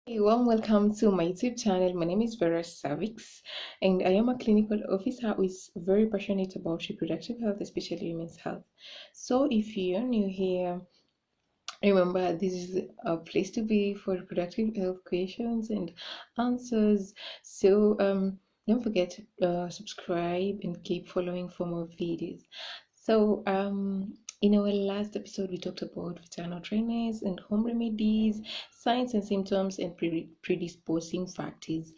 Hey, warm welcome to my YouTube channel. My name is Vera Savix, and I am a clinical officer who is very passionate about reproductive health, especially women's health. So, if you're new here, remember this is a place to be for reproductive health questions and answers. So, don't forget to subscribe and keep following for more videos. So, in our last episode, we talked about vaginal dryness and home remedies, signs and symptoms, and predisposing factors.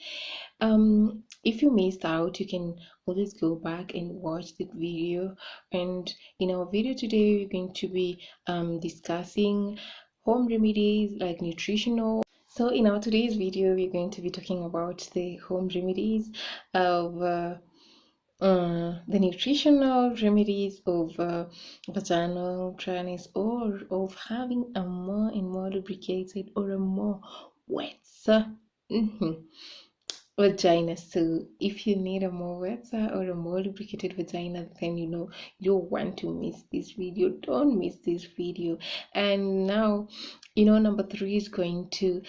If you missed out, you can always go back and watch the video. And in our video today, we're going to be discussing home remedies like nutritional. So in our today's video, we're going to be talking about the home remedies of the nutritional remedies of vaginal dryness, or of having a more and more lubricated or a more wet vagina. So if you need a more wetter or a more lubricated vagina, then you don't want to miss this video. Don't miss this video. And now number 3 is going to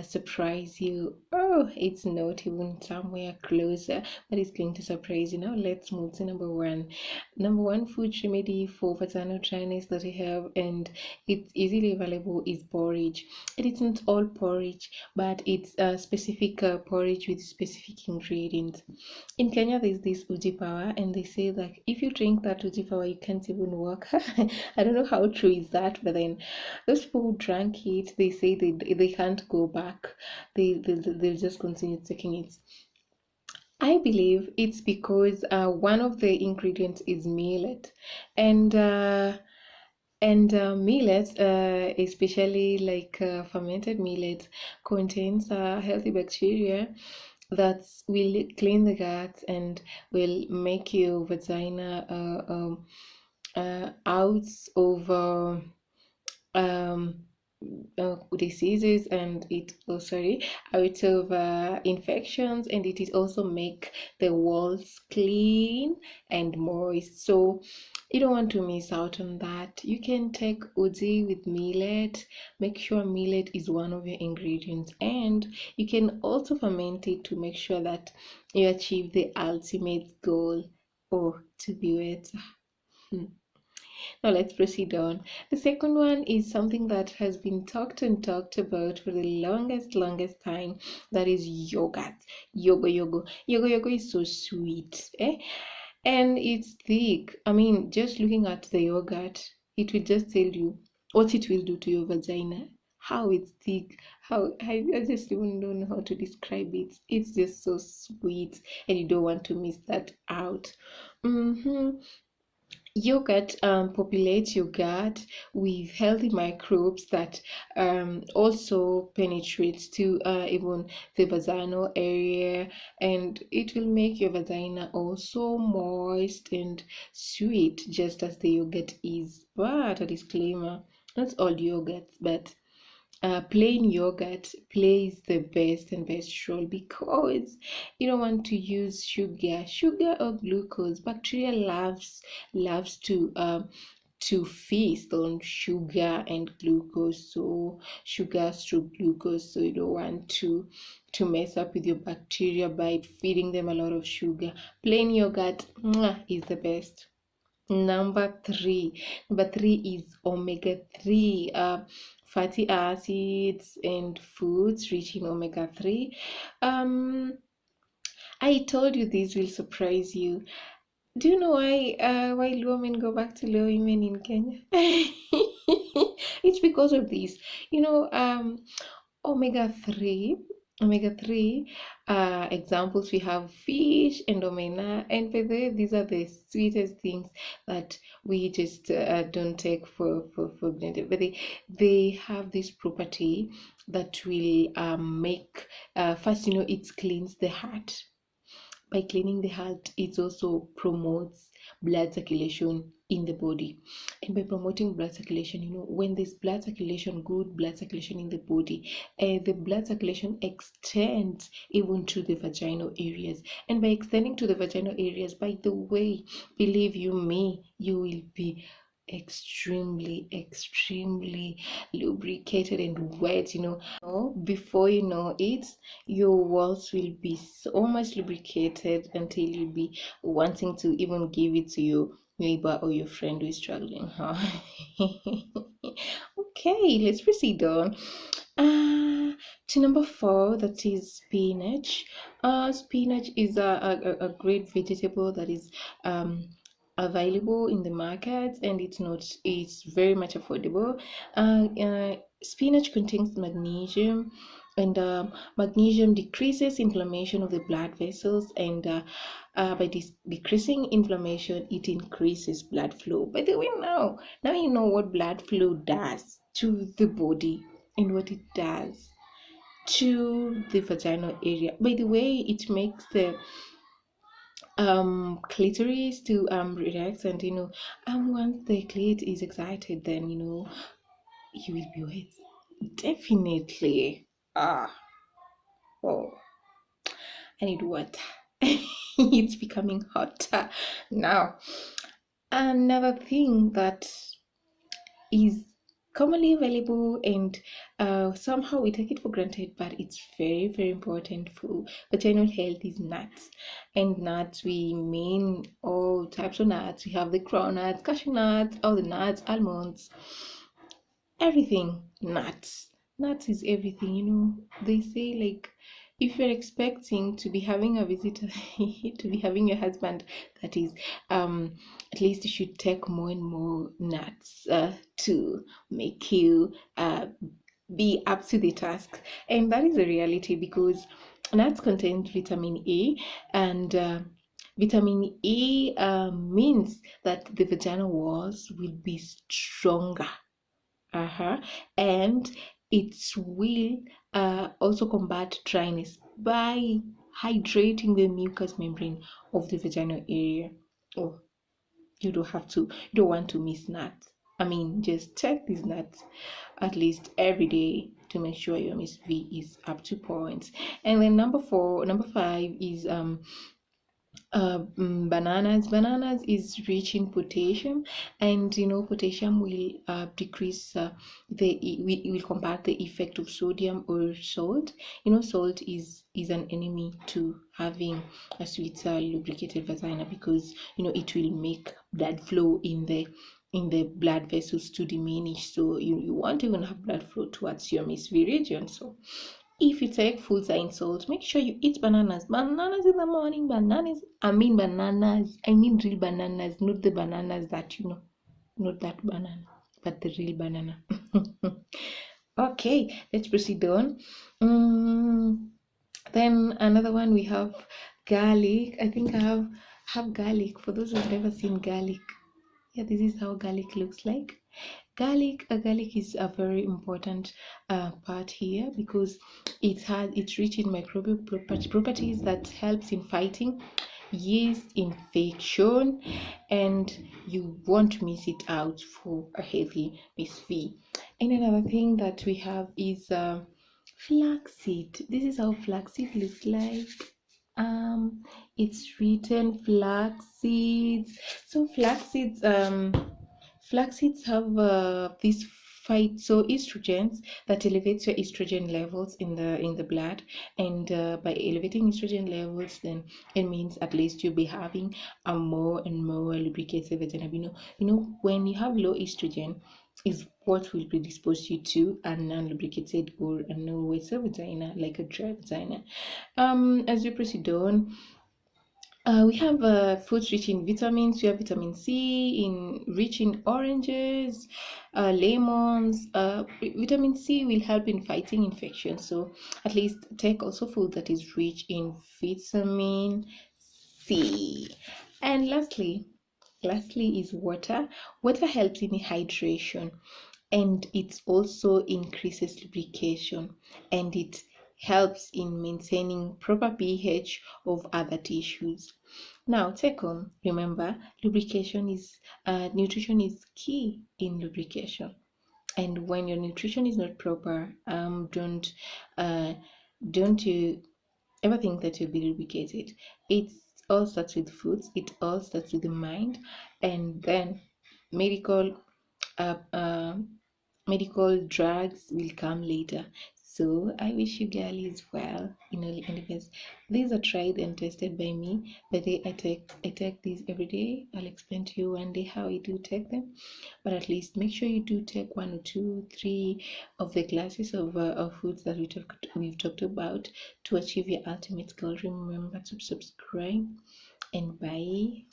surprise you. Oh, it's not even somewhere closer, but it's going to surprise you. Now let's move to number 1. Number 1 food remedy for vaginal dryness that I have, and it's easily available, is porridge. It isn't all porridge, but it's a specific porridge with specific ingredients. In Kenya, there's this uji power, and they say that if you drink that uji power, you can't even walk. I don't know how true is that, but then those people who drank it, they say they can't go back. They'll just continue taking it. I believe it's because one of the ingredients is millet, and millet, especially like fermented millet, contains healthy bacteria that will clean the gut and will make your vagina out of diseases, and it out of infections, and it is also make the walls clean and moist. So you don't want to miss out on that. You can take uji with millet. Make sure millet is one of your ingredients, and you can also ferment it to make sure that you achieve the ultimate goal, or to be wet. Now let's proceed on. The second one is something that has been talked about for the longest time. That is yogurt. Yogo is so sweet, and it's thick. I mean, just looking at the yogurt, it will just tell you what it will do to your vagina. How it's thick, how I just even don't know how to describe it. It's just so sweet, and you don't want to miss that out. Yogurt populates your gut with healthy microbes that also penetrates to even the vaginal area, and it will make your vagina also moist and sweet, just as the yogurt is. But a disclaimer, not all yogurts, but plain yogurt plays the best role, because you don't want to use sugar or glucose. Bacteria loves to feast on sugar and glucose, so sugar through glucose. So you don't want to mess up with your bacteria by feeding them a lot of sugar. Plain yogurt is the best. Number three is omega-3, fatty acids and foods rich in omega-3. I told you this will surprise you. Do you know why women go back to low women in Kenya? It's because of this. Omega-3 omega-3 examples, we have fish and omena, and by the way, these are the sweetest things that we just don't take for granted, but they have this property that will make first, it cleans the heart. By cleaning the heart, it also promotes blood circulation in the body. And by promoting blood circulation, when there's blood circulation, good blood circulation in the body, the blood circulation extends even to the vaginal areas. And by extending to the vaginal areas, by the way, believe you me, you will be extremely lubricated and wet, before you know it, your walls will be so much lubricated until you'll be wanting to even give it to your neighbor or your friend who is struggling, huh? Okay, let's proceed on. To number four, that is spinach. Spinach is a great vegetable that is available in the market, and it's very much affordable. Spinach contains magnesium, and magnesium decreases inflammation of the blood vessels, and by decreasing inflammation, it increases blood flow. By the way, now you know what blood flow does to the body and what it does to the vaginal area. By the way, it makes the clitoris to relax, and once the clit is excited, then you will be wet. Definitely. Oh, I need water. It's becoming hotter now. Another thing that is commonly available, and somehow we take it for granted, but it's very important for vaginal health, is nuts. And nuts, we mean all types of nuts. We have the cronuts, cashew nuts, all the nuts, almonds, everything. Nuts is everything. They say, like, if you're expecting to be having a visitor, to be having your husband, that is at least you should take more and more nuts to make you be up to the task. And that is a reality, because nuts contain vitamin A, and vitamin A means that the vaginal walls will be stronger. And it will also combat dryness by hydrating the mucous membrane of the vaginal area. Oh, you don't want to miss nuts. I mean, just take these nuts at least every day to make sure your Miss V is up to point. And then number five is bananas is rich in potassium, and potassium will decrease will combat the effect of sodium or salt. Salt is an enemy to having a sweeter lubricated vagina, because it will make blood flow in the blood vessels to diminish, so you won't even have blood flow towards your Miss V region. So if you take foods that in salt, make sure you eat bananas. Bananas in the morning. Bananas. I mean bananas. I mean real bananas, not the bananas that not that banana, but the real banana. Okay, let's proceed on. Then another one, we have garlic. I think I have garlic. For those who've never seen garlic, yeah, this is how garlic looks like. Garlic is a very important part here, because it's rich in microbial properties that helps in fighting yeast infection, and you won't miss it out for a healthy Miss V. And another thing that we have is flaxseed. This is how flaxseed looks like. It's written flax seeds. So flax seeds have these phytoestrogens that elevates your estrogen levels in the blood, and by elevating estrogen levels, then it means at least you'll be having a more and more lubricated vagina. When you have low estrogen, is what will predispose you to a non-lubricated or a no-water vagina, like a dry vagina. As we proceed on, we have foods rich in vitamins. We have vitamin C rich in oranges, lemons. Vitamin C will help in fighting infection. So at least take also food that is rich in vitamin C. And lastly is water. Water helps in hydration, and it also increases lubrication, and it helps in maintaining proper pH of other tissues. Now, take home, remember, nutrition is key in lubrication. And when your nutrition is not proper, don't you ever think that you'll be lubricated. It all starts with foods, it all starts with the mind, and then medical uh, uh, medical drugs will come later. So I wish you girlies well, and because these are tried and tested by me, but I take these every day. I'll explain to you one day how I do take them, but at least make sure you do take one or two, three of the classes of foods that we've talked about to achieve your ultimate goal. Remember to subscribe and bye.